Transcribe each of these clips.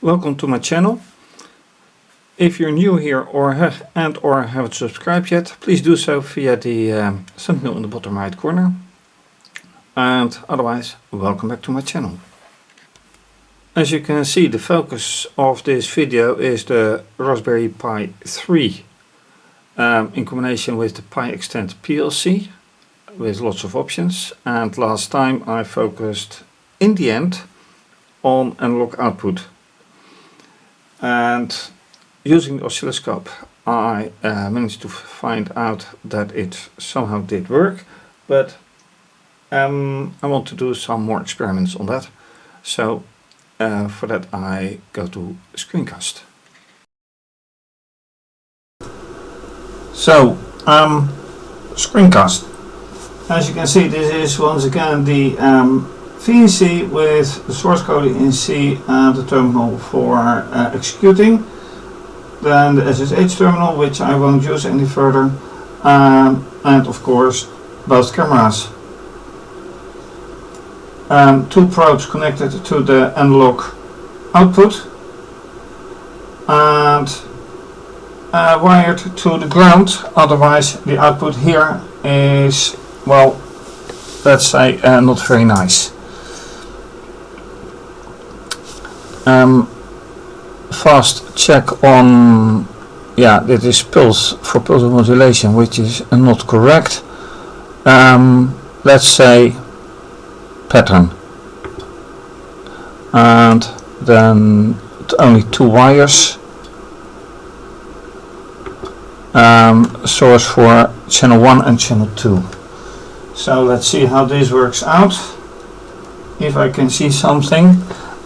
Welcome to my channel. If you're new here or haven't subscribed yet, please do so via the thumbnail in the bottom right corner. And otherwise, welcome back to my channel. As you can see, the focus of this video is the Raspberry Pi 3 in combination with the PiXtend PLC with lots of options. And last time I focused in the end on analog output. And using the oscilloscope I managed to find out that it somehow did work, but I want to do some more experiments on that. So for that I go to screencast. So screencast. As you can see, this is once again the VNC with the source code in C and the terminal for executing. Then the SSH terminal, which I won't use any further, and of course both cameras. Two probes connected to the analog output and wired to the ground, otherwise the output here is, well, let's say not very nice. Fast check on, yeah, it is pulse for pulse modulation, which is not correct. Let's say pattern, and then only two wires, source for channel 1 and channel 2. So let's see how this works out, if I can see something.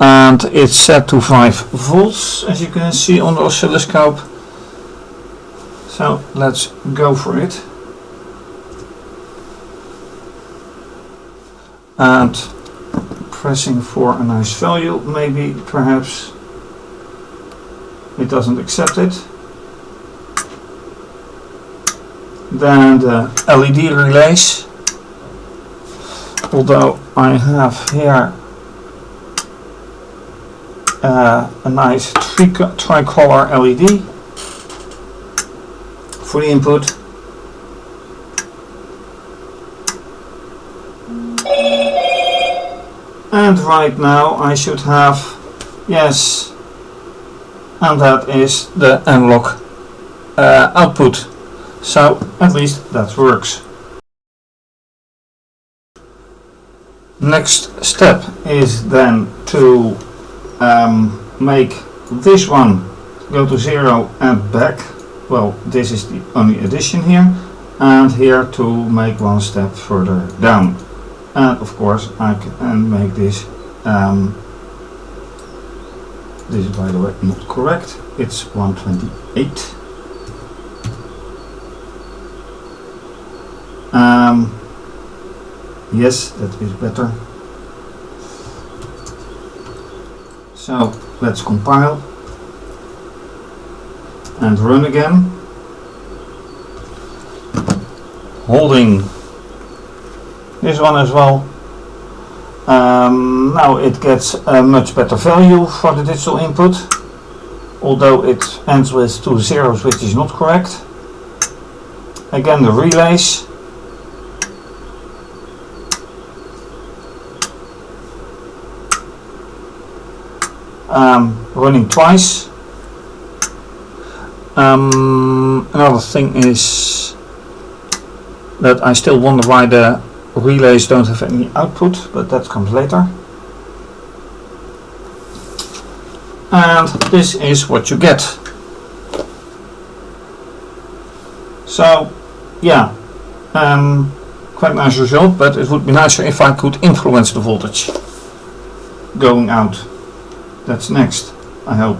And it's set to 5 volts, as you can see on the oscilloscope. So let's go for it. And pressing for a nice value, maybe, perhaps it doesn't accept it. Then the LED relays, although I have here a nice tricolor LED for the input. And right now I should have, yes, and that is the analog output. So at least that works. Next step is then to make this one go to 0 and back. Well, this is the only addition here, and here to make one step further down. And of course I can make this, this is by the way not correct, it's 128. Yes, that is better. So let's compile and run again, holding this one as well. Now it gets a much better value for the digital input, although it ends with 2 zeros, which is not correct. Again, the relays. Running twice. Another thing is that I still wonder why the relays don't have any output, but that comes later. And this is what you get. So yeah, quite nice result, but it would be nicer if I could influence the voltage going out. That's next, I hope.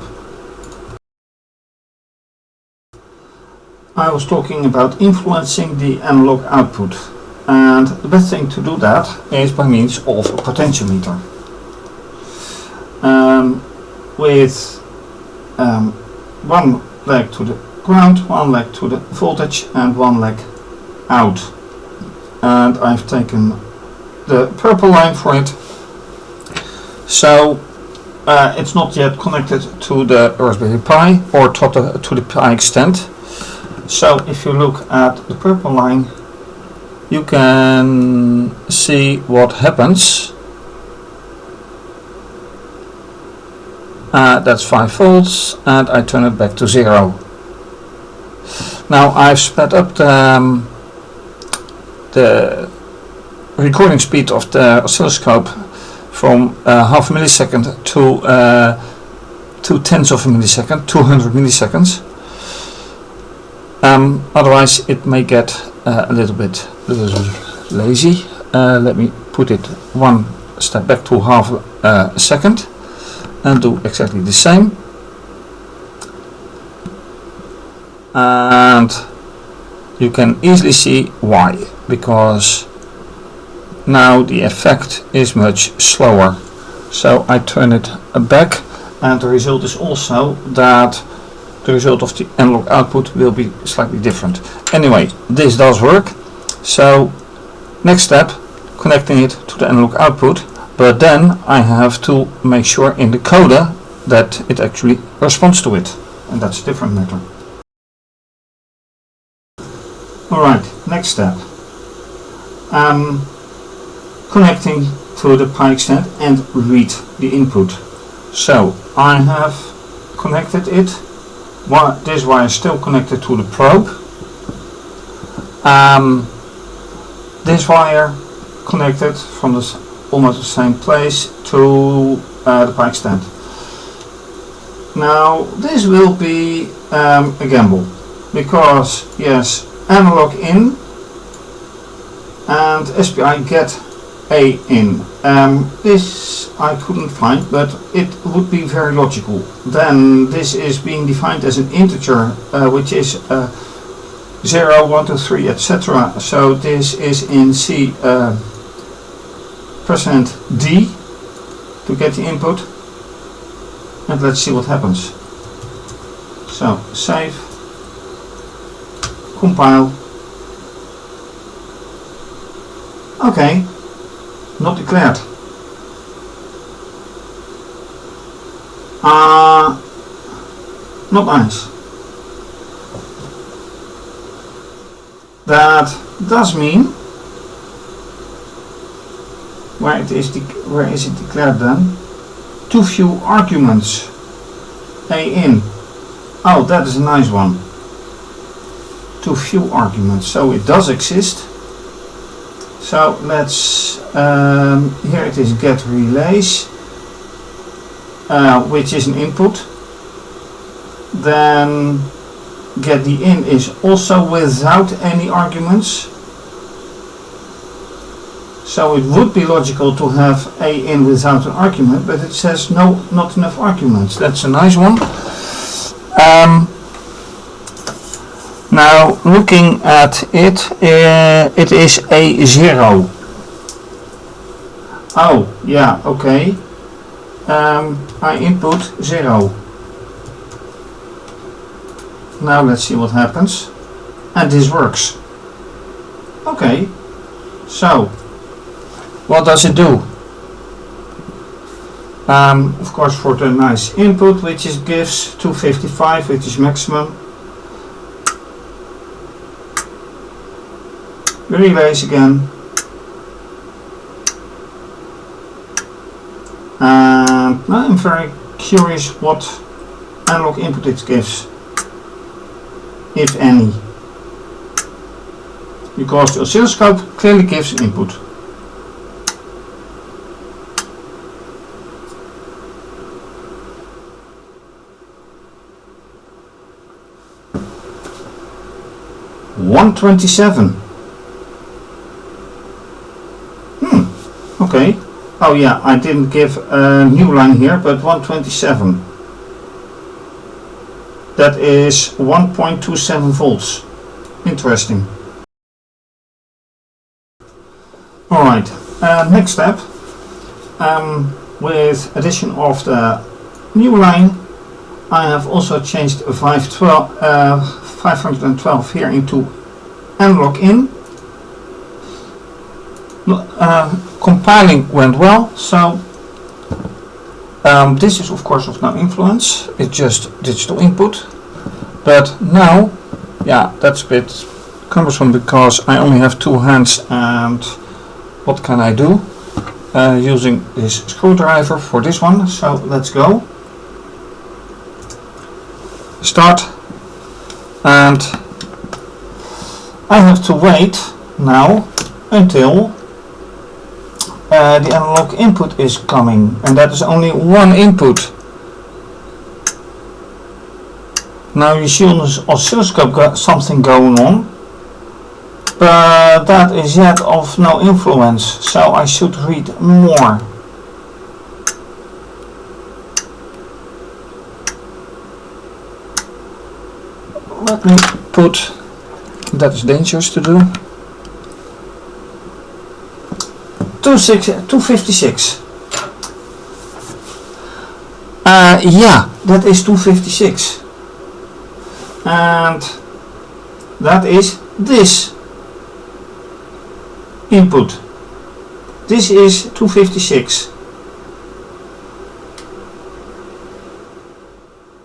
I was talking about influencing the analog output, and the best thing to do that is by means of a potentiometer. With one leg to the ground, one leg to the voltage, and one leg out. And I've taken the purple line for it. So it's not yet connected to the Raspberry Pi or to the PiXtend. So if you look at the purple line, you can see what happens. That's 5 volts, and I turn it back to 0. Now I've sped up the recording speed of the oscilloscope from half a millisecond to 2/10 of a millisecond, 200 milliseconds. Otherwise it may get a little bit lazy. Let me put it one step back to half a second and do exactly the same. And you can easily see why, because now the effect is much slower. So I turn it back, and the result is also that the result of the analog output will be slightly different. Anyway, this does work. So next step, connecting it to the analog output, but then I have to make sure in the coder that it actually responds to it, and that's a different matter. Alright, next step. Connecting to the PiXtend and read the input. So I have connected it. This wire is still connected to the probe. This wire connected from almost the same place to the PiXtend. Now this will be a gamble, because yes, analog in and SPI get A in. This I couldn't find, but it would be very logical. Then this is being defined as an integer, which is 0, 1, 2, 3, etc. So this is in C %D to get the input. And let's see what happens. So save, compile. Okay, not declared. Not nice. That does mean, where is it declared then? Too few arguments. A in. Oh, that is a nice one. Too few arguments. So it does exist. So let's, here it is, get relays, which is an input. Then get the in is also without any arguments. So it would be logical to have A in without an argument, but it says no, not enough arguments. That's a nice one. Now looking at it, it is a 0. Oh, yeah, okay. I input 0. Now let's see what happens. And this works. Okay, so what does it do? Of course, for the nice input, which is gives 255, which is maximum. Relays again. And now I'm very curious what analog input it gives, if any, because the oscilloscope clearly gives an input. $127. Okay. Oh yeah, I didn't give a new line here, but 127. That is 1.27 volts. Interesting. Alright, next step. With addition of the new line, I have also changed 512 here into analog in. Compiling went well, so This is of course of no influence, it's just digital input. But now, yeah, that's a bit cumbersome because I only have two hands, and what can I do? Using this screwdriver for this one, so let's go. Start, and I have to wait now until the analog input is coming, and that is only one input. Now you see on this oscilloscope got something going on, but that is yet of no influence, so I should read more. Let me put, that is dangerous to do, 256. Yeah, that is 256. And that is this input. This is 256.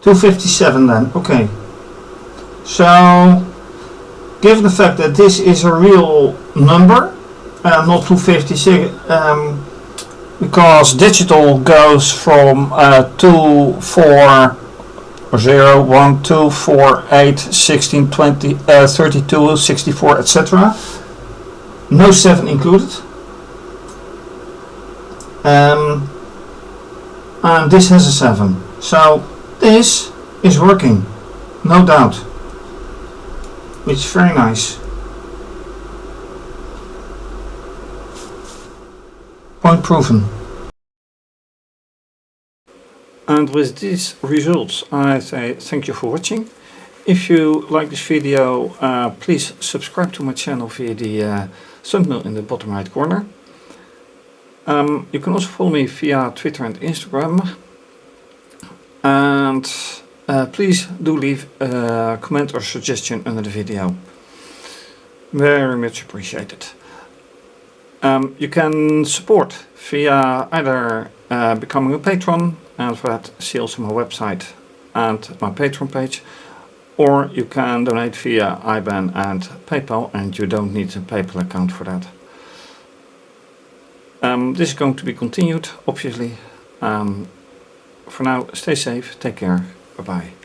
257 then, okay. So, given the fact that this is a real number, not 256, because digital goes from 2, 4, 0, 1, 2, 4, 8, 16, 20, 32, 64, etc. No 7 included. And this has a 7. So this is working, no doubt. Which is very nice. Point proven. And with these results, I say thank you for watching. If you like this video, please subscribe to my channel via the thumbnail in the bottom right corner. You can also follow me via Twitter and Instagram. And please do leave a comment or suggestion under the video. Very much appreciated. You can support via either becoming a patron, and for that see also my website and my Patreon page, or you can donate via IBAN and PayPal, and you don't need a PayPal account for that. This is going to be continued, obviously. For now, stay safe, take care, bye bye.